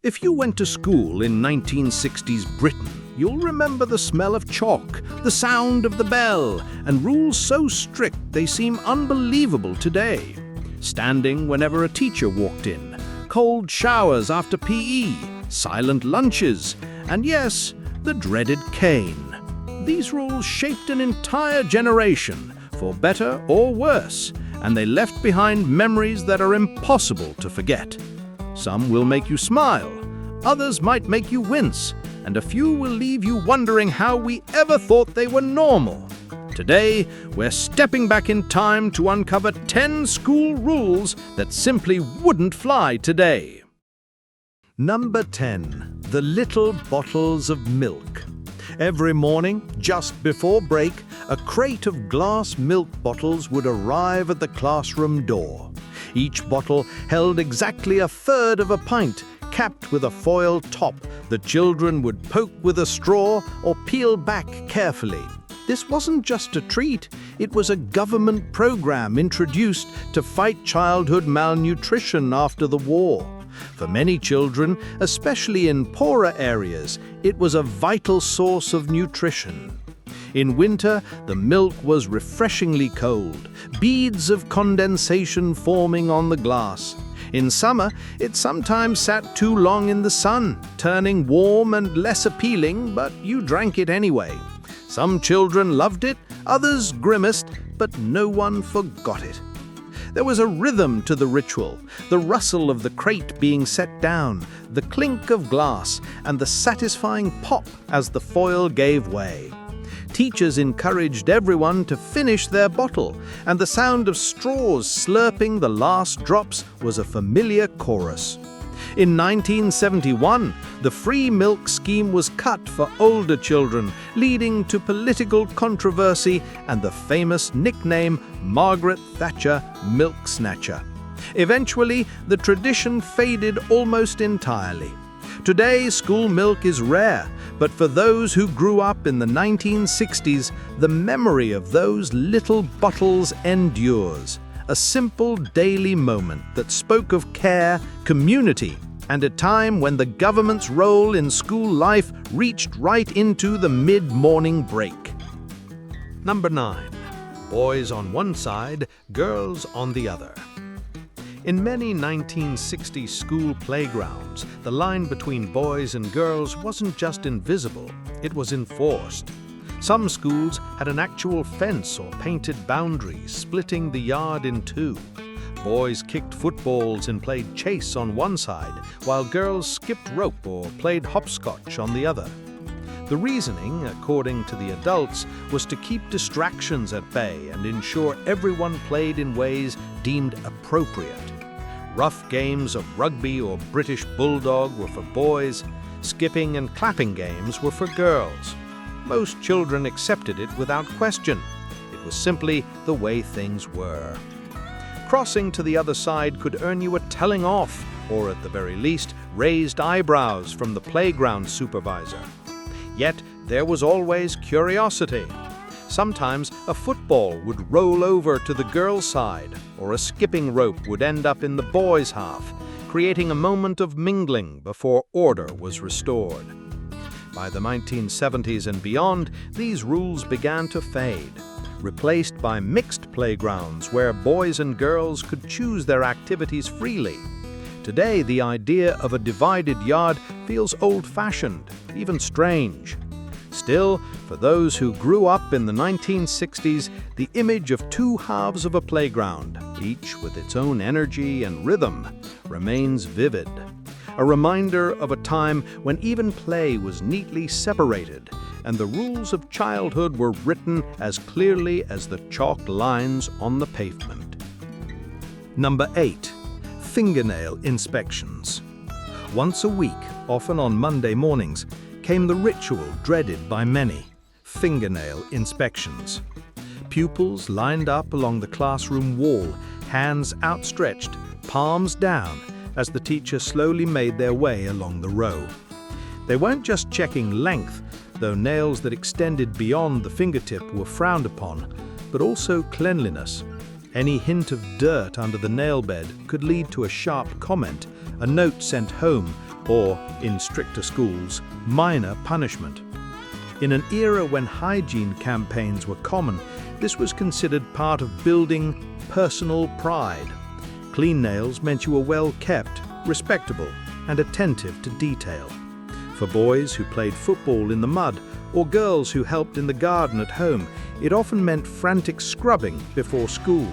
If you went to school in 1960s Britain, you'll remember the smell of chalk, the sound of the bell, and rules so strict they seem unbelievable today. Standing whenever a teacher walked in, cold showers after PE, silent lunches, and yes, the dreaded cane. These rules shaped an entire generation, for better or worse, and they left behind memories that are impossible to forget. Some will make you smile, others might make you wince, and a few will leave you wondering how we ever thought they were normal. Today, we're stepping back in time to uncover 10 school rules that simply wouldn't fly today. Number 10. The little bottles of milk. Every morning, just before break, a crate of glass milk bottles would arrive at the classroom door. Each bottle held exactly a third of a pint, capped with a foil top the children would poke with a straw or peel back carefully. This wasn't just a treat, it was a government program introduced to fight childhood malnutrition after the war. For many children, especially in poorer areas, it was a vital source of nutrition. In winter, the milk was refreshingly cold, beads of condensation forming on the glass. In summer, it sometimes sat too long in the sun, turning warm and less appealing, but you drank it anyway. Some children loved it, others grimaced, but no one forgot it. There was a rhythm to the ritual, the rustle of the crate being set down, the clink of glass, and the satisfying pop as the foil gave way. Teachers encouraged everyone to finish their bottle, and the sound of straws slurping the last drops was a familiar chorus. In 1971, the free milk scheme was cut for older children, leading to political controversy and the famous nickname Margaret Thatcher Milk Snatcher. Eventually, the tradition faded almost entirely. Today, school milk is rare, but for those who grew up in the 1960s, the memory of those little bottles endures. A simple daily moment that spoke of care, community, and a time when the government's role in school life reached right into the mid-morning break. Number 9. Boys on one side, girls on the other. In many 1960s school playgrounds, the line between boys and girls wasn't just invisible, it was enforced. Some schools had an actual fence or painted boundaries splitting the yard in two. Boys kicked footballs and played chase on one side, while girls skipped rope or played hopscotch on the other. The reasoning, according to the adults, was to keep distractions at bay and ensure everyone played in ways deemed appropriate. Rough games of rugby or British bulldog were for boys, skipping and clapping games were for girls. Most children accepted it without question. It was simply the way things were. Crossing to the other side could earn you a telling off, or at the very least, raised eyebrows from the playground supervisor. Yet there was always curiosity. Sometimes a football would roll over to the girls' side, or a skipping rope would end up in the boys' half, creating a moment of mingling before order was restored. By the 1970s and beyond, these rules began to fade, replaced by mixed playgrounds where boys and girls could choose their activities freely. Today, the idea of a divided yard feels old-fashioned, even strange. Still, for those who grew up in the 1960s, the image of two halves of a playground, each with its own energy and rhythm, remains vivid. A reminder of a time when even play was neatly separated, and the rules of childhood were written as clearly as the chalk lines on the pavement. Number 8. Fingernail inspections. Once a week, often on Monday mornings, came the ritual dreaded by many, fingernail inspections. Pupils lined up along the classroom wall, hands outstretched, palms down, as the teacher slowly made their way along the row. They weren't just checking length, though nails that extended beyond the fingertip were frowned upon, but also cleanliness. Any hint of dirt under the nail bed could lead to a sharp comment, a note sent home, or, in stricter schools, minor punishment. In an era when hygiene campaigns were common, this was considered part of building personal pride. Clean nails meant you were well-kept, respectable, and attentive to detail. For boys who played football in the mud or girls who helped in the garden at home, it often meant frantic scrubbing before school.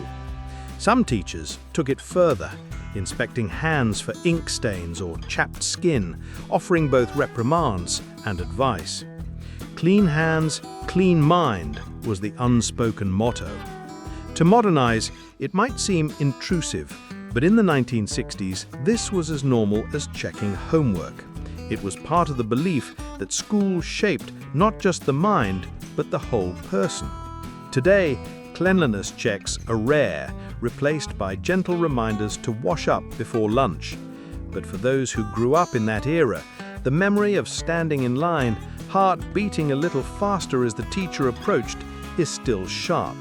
Some teachers took it further, inspecting hands for ink stains or chapped skin, offering both reprimands and advice. Clean hands, clean mind was the unspoken motto. To modernize, it might seem intrusive, but in the 1960s, this was as normal as checking homework. It was part of the belief that school shaped not just the mind, but the whole person. Today, cleanliness checks are rare, replaced by gentle reminders to wash up before lunch. But for those who grew up in that era, the memory of standing in line, heart beating a little faster as the teacher approached, is still sharp.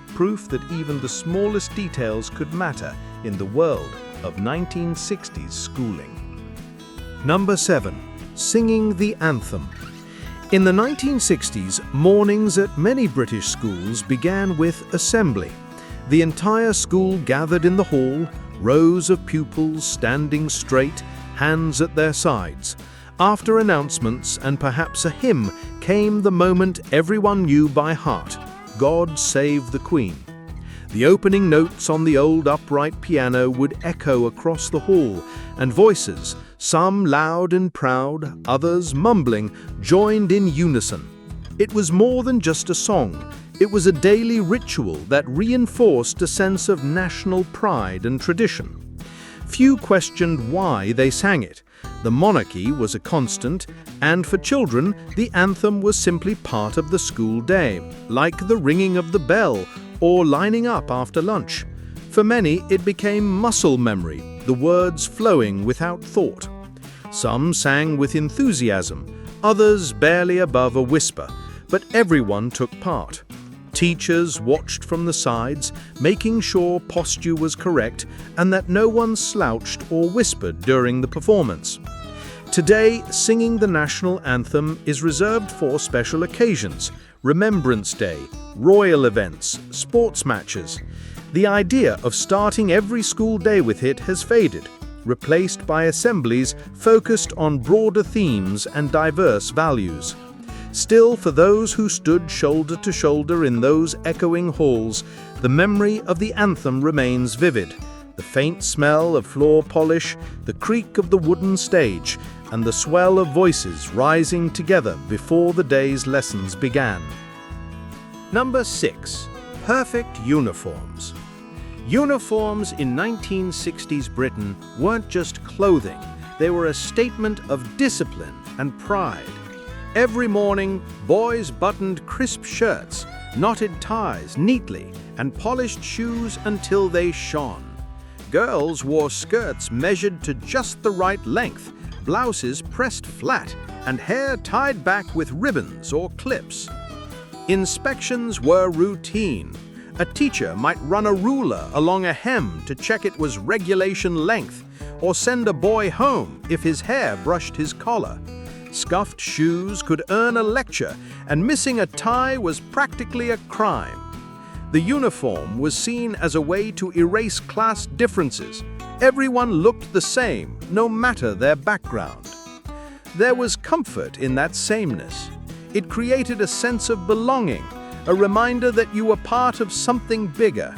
Proof that even the smallest details could matter in the world of 1960s schooling. Number 7. Singing the anthem. In the 1960s, mornings at many British schools began with assembly. The entire school gathered in the hall, rows of pupils standing straight, hands at their sides. After announcements and perhaps a hymn came the moment everyone knew by heart: God Save the Queen. The opening notes on the old upright piano would echo across the hall, and voices, some loud and proud, others mumbling, joined in unison. It was more than just a song. It was a daily ritual that reinforced a sense of national pride and tradition. Few questioned why they sang it. The monarchy was a constant, and for children, the anthem was simply part of the school day, like the ringing of the bell or lining up after lunch. For many, it became muscle memory, the words flowing without thought. Some sang with enthusiasm, others barely above a whisper, but everyone took part. Teachers watched from the sides, making sure posture was correct and that no one slouched or whispered during the performance. Today, singing the national anthem is reserved for special occasions, Remembrance Day, royal events, sports matches. The idea of starting every school day with it has faded, replaced by assemblies focused on broader themes and diverse values. Still, for those who stood shoulder to shoulder in those echoing halls, the memory of the anthem remains vivid. The faint smell of floor polish, the creak of the wooden stage, and the swell of voices rising together before the day's lessons began. Number 6. Perfect uniforms. Uniforms in 1960s Britain weren't just clothing, they were a statement of discipline and pride. Every morning, boys buttoned crisp shirts, knotted ties neatly, and polished shoes until they shone. Girls wore skirts measured to just the right length, blouses pressed flat, and hair tied back with ribbons or clips. Inspections were routine. A teacher might run a ruler along a hem to check it was regulation length, or send a boy home if his hair brushed his collar. Scuffed shoes could earn a lecture, and missing a tie was practically a crime. The uniform was seen as a way to erase class differences. Everyone looked the same, no matter their background. There was comfort in that sameness. It created a sense of belonging, a reminder that you were part of something bigger.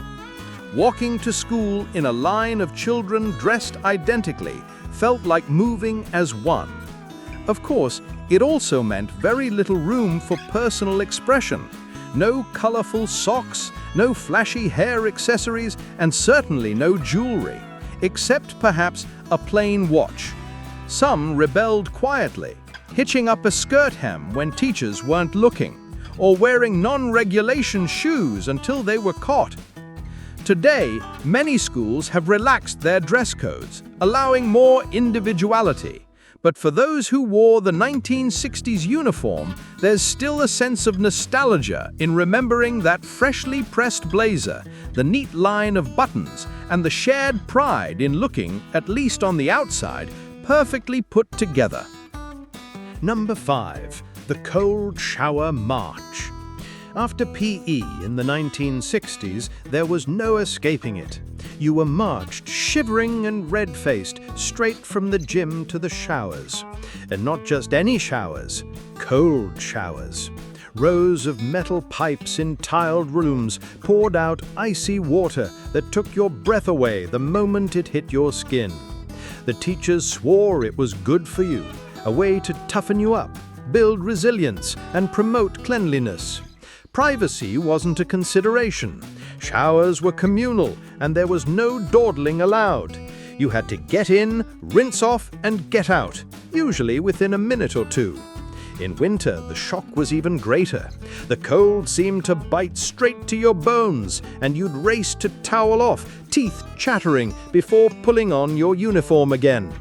Walking to school in a line of children dressed identically felt like moving as one. Of course, it also meant very little room for personal expression. No colorful socks, no flashy hair accessories, and certainly no jewelry, except perhaps a plain watch. Some rebelled quietly, hitching up a skirt hem when teachers weren't looking, or wearing non-regulation shoes until they were caught. Today, many schools have relaxed their dress codes, allowing more individuality. But for those who wore the 1960s uniform, there's still a sense of nostalgia in remembering that freshly pressed blazer, the neat line of buttons, and the shared pride in looking, at least on the outside, perfectly put together. Number 5. The Cold Shower March. After PE in the 1960s, there was no escaping it. You were marched, shivering and red-faced, straight from the gym to the showers. And not just any showers, cold showers. Rows of metal pipes in tiled rooms poured out icy water that took your breath away the moment it hit your skin. The teachers swore it was good for you, a way to toughen you up, build resilience, and promote cleanliness. Privacy wasn't a consideration. Showers were communal, and there was no dawdling allowed. You had to get in, rinse off, and get out, usually within a minute or two. In winter, the shock was even greater. The cold seemed to bite straight to your bones, and you'd race to towel off, teeth chattering, before pulling on your uniform again.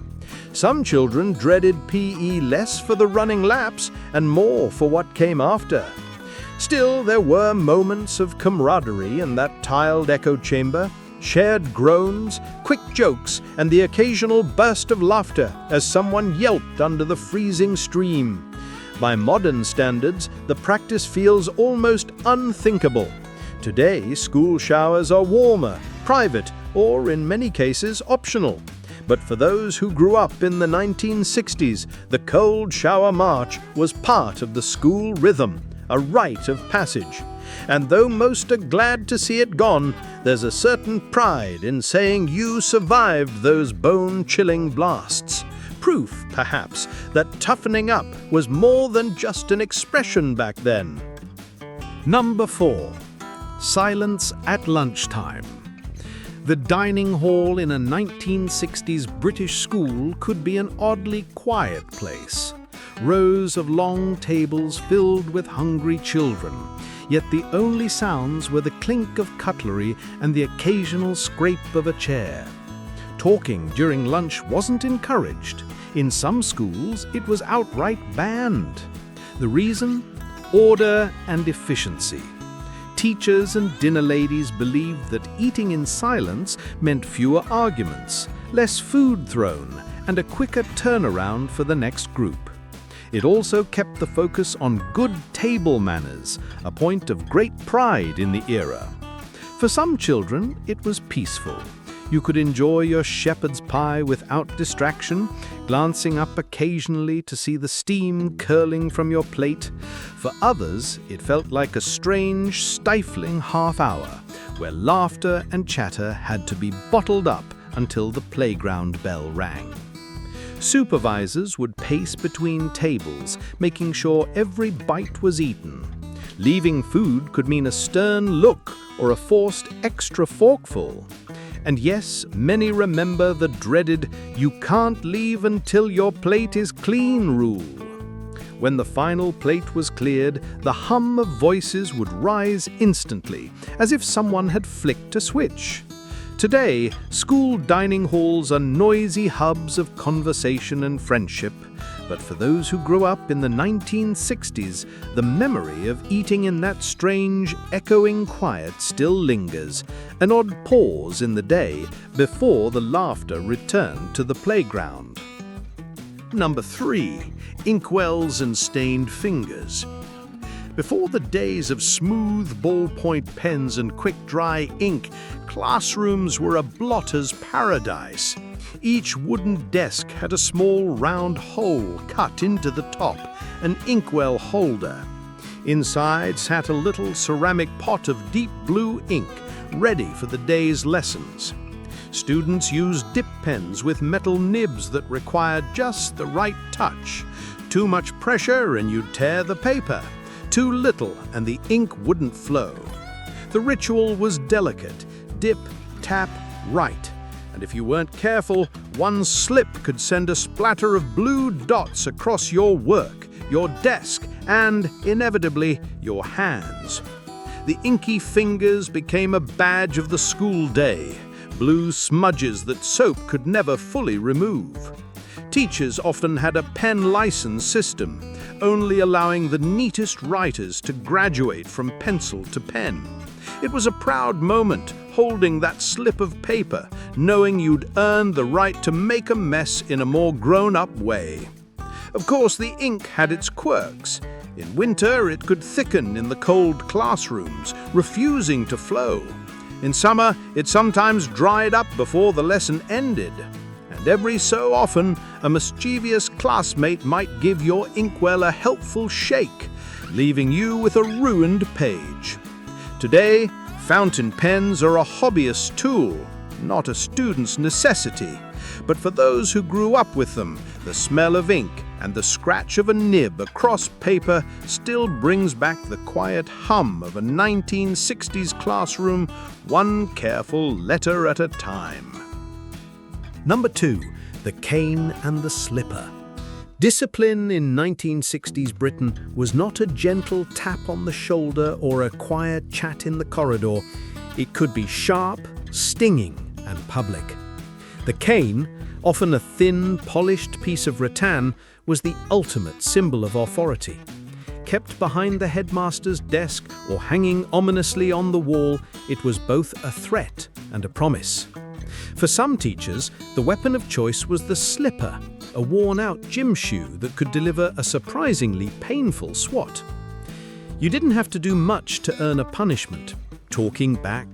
Some children dreaded PE less for the running laps and more for what came after. Still, there were moments of camaraderie in that tiled echo chamber, shared groans, quick jokes, and the occasional burst of laughter as someone yelped under the freezing stream. By modern standards, the practice feels almost unthinkable. Today, school showers are warmer, private, or in many cases optional. But for those who grew up in the 1960s, the Cold Shower March was part of the school rhythm, a rite of passage. And though most are glad to see it gone, there's a certain pride in saying you survived those bone-chilling blasts. Proof, perhaps, that toughening up was more than just an expression back then. Number 4. Silence at lunchtime. The dining hall in a 1960s British school could be an oddly quiet place. Rows of long tables filled with hungry children, yet the only sounds were the clink of cutlery and the occasional scrape of a chair. Talking during lunch wasn't encouraged. In some schools, it was outright banned. The reason? Order and efficiency. Teachers and dinner ladies believed that eating in silence meant fewer arguments, less food thrown, and a quicker turnaround for the next group. It also kept the focus on good table manners, a point of great pride in the era. For some children, it was peaceful. You could enjoy your shepherd's pie without distraction, glancing up occasionally to see the steam curling from your plate. For others, it felt like a strange, stifling half-hour, where laughter and chatter had to be bottled up until the playground bell rang. Supervisors would pace between tables, making sure every bite was eaten. Leaving food could mean a stern look or a forced extra forkful. And yes, many remember the dreaded "you can't leave until your plate is clean" rule. When the final plate was cleared, the hum of voices would rise instantly, as if someone had flicked a switch. Today, school dining halls are noisy hubs of conversation and friendship, but for those who grew up in the 1960s, the memory of eating in that strange, echoing quiet still lingers, an odd pause in the day before the laughter returned to the playground. Number 3. Inkwells and stained fingers. Before the days of smooth ballpoint pens and quick-dry ink, classrooms were a blotter's paradise. Each wooden desk had a small round hole cut into the top, an inkwell holder. Inside sat a little ceramic pot of deep blue ink, ready for the day's lessons. Students used dip pens with metal nibs that required just the right touch. Too much pressure and you'd tear the paper. Too little and the ink wouldn't flow. The ritual was delicate. Dip, tap, write. And if you weren't careful, one slip could send a splatter of blue dots across your work, your desk, and, inevitably, your hands. The inky fingers became a badge of the school day, blue smudges that soap could never fully remove. Teachers often had a pen license system, only allowing the neatest writers to graduate from pencil to pen. It was a proud moment, holding that slip of paper, knowing you'd earned the right to make a mess in a more grown-up way. Of course, the ink had its quirks. In winter, it could thicken in the cold classrooms, refusing to flow. In summer, it sometimes dried up before the lesson ended. And every so often, a mischievous classmate might give your inkwell a helpful shake, leaving you with a ruined page. Today, fountain pens are a hobbyist's tool, not a student's necessity. But for those who grew up with them, the smell of ink and the scratch of a nib across paper still brings back the quiet hum of a 1960s classroom, one careful letter at a time. Number 2. The cane and the slipper. Discipline in 1960s Britain was not a gentle tap on the shoulder or a quiet chat in the corridor. It could be sharp, stinging, and public. The cane, often a thin, polished piece of rattan, was the ultimate symbol of authority. Kept behind the headmaster's desk or hanging ominously on the wall, it was both a threat and a promise. For some teachers, the weapon of choice was the slipper, a worn-out gym shoe that could deliver a surprisingly painful swat. You didn't have to do much to earn a punishment. Talking back,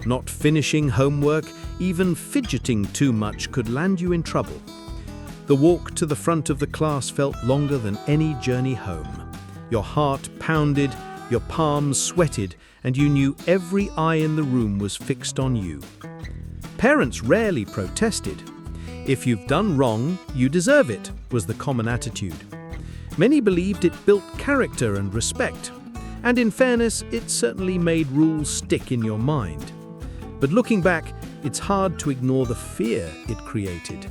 not finishing homework, even fidgeting too much could land you in trouble. The walk to the front of the class felt longer than any journey home. Your heart pounded, your palms sweated, and you knew every eye in the room was fixed on you. Parents rarely protested. If you've done wrong, you deserve it, was the common attitude. Many believed it built character and respect, and in fairness, it certainly made rules stick in your mind. But looking back, it's hard to ignore the fear it created.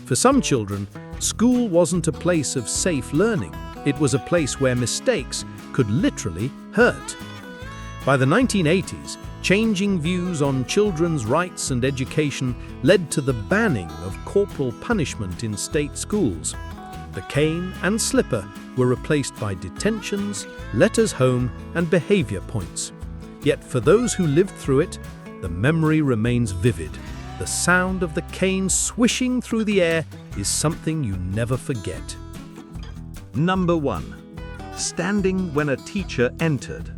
For some children, school wasn't a place of safe learning. It was a place where mistakes could literally hurt. By the 1980s, changing views on children's rights and education led to the banning of corporal punishment in state schools. The cane and slipper were replaced by detentions, letters home, and behavior points. Yet for those who lived through it, the memory remains vivid. The sound of the cane swishing through the air is something you never forget. Number 1. Standing when a teacher entered.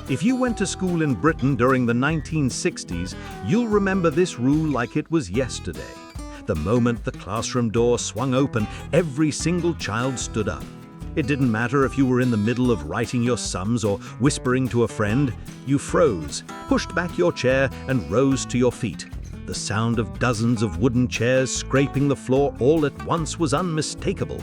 If you went to school in Britain during the 1960s, you'll remember this rule like it was yesterday. The moment the classroom door swung open, every single child stood up. It didn't matter if you were in the middle of writing your sums or whispering to a friend. You froze, pushed back your chair, and rose to your feet. The sound of dozens of wooden chairs scraping the floor all at once was unmistakable.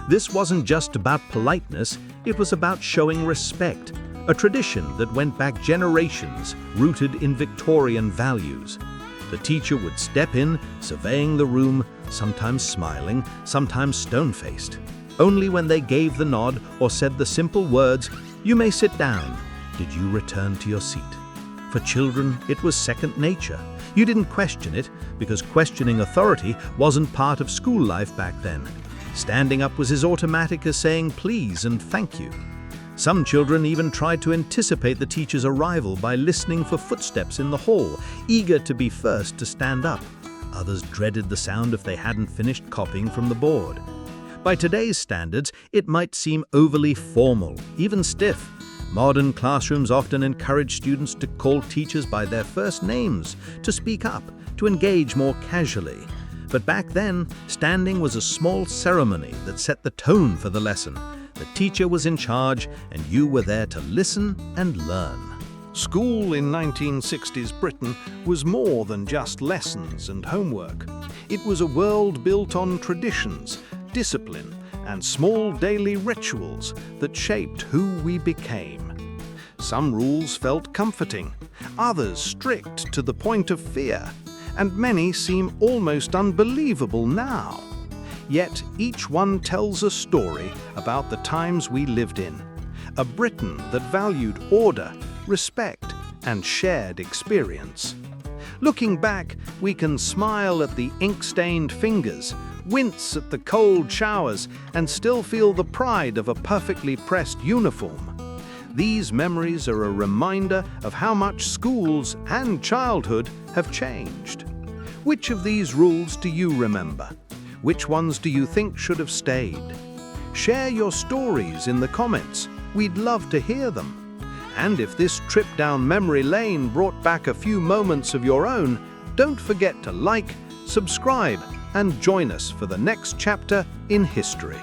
This wasn't just about politeness, it was about showing respect, a tradition that went back generations, rooted in Victorian values. The teacher would step in, surveying the room, sometimes smiling, sometimes stone-faced. Only when they gave the nod or said the simple words, "You may sit down," did you return to your seat. For children, it was second nature. You didn't question it, because questioning authority wasn't part of school life back then. Standing up was as automatic as saying please and thank you. Some children even tried to anticipate the teacher's arrival by listening for footsteps in the hall, eager to be first to stand up. Others dreaded the sound if they hadn't finished copying from the board. By today's standards, it might seem overly formal, even stiff. Modern classrooms often encourage students to call teachers by their first names, to speak up, to engage more casually. But back then, standing was a small ceremony that set the tone for the lesson. The teacher was in charge, and you were there to listen and learn. School in 1960s Britain was more than just lessons and homework. It was a world built on traditions, discipline, and small daily rituals that shaped who we became. Some rules felt comforting, others strict to the point of fear, and many seem almost unbelievable now. Yet each one tells a story about the times we lived in, a Britain that valued order, respect, and shared experience. Looking back, we can smile at the ink-stained fingers, wince at the cold showers, and still feel the pride of a perfectly pressed uniform. These memories are a reminder of how much schools and childhood have changed. Which of these rules do you remember? Which ones do you think should have stayed? Share your stories in the comments. We'd love to hear them. And if this trip down memory lane brought back a few moments of your own, don't forget to like, subscribe, and join us for the next chapter in history.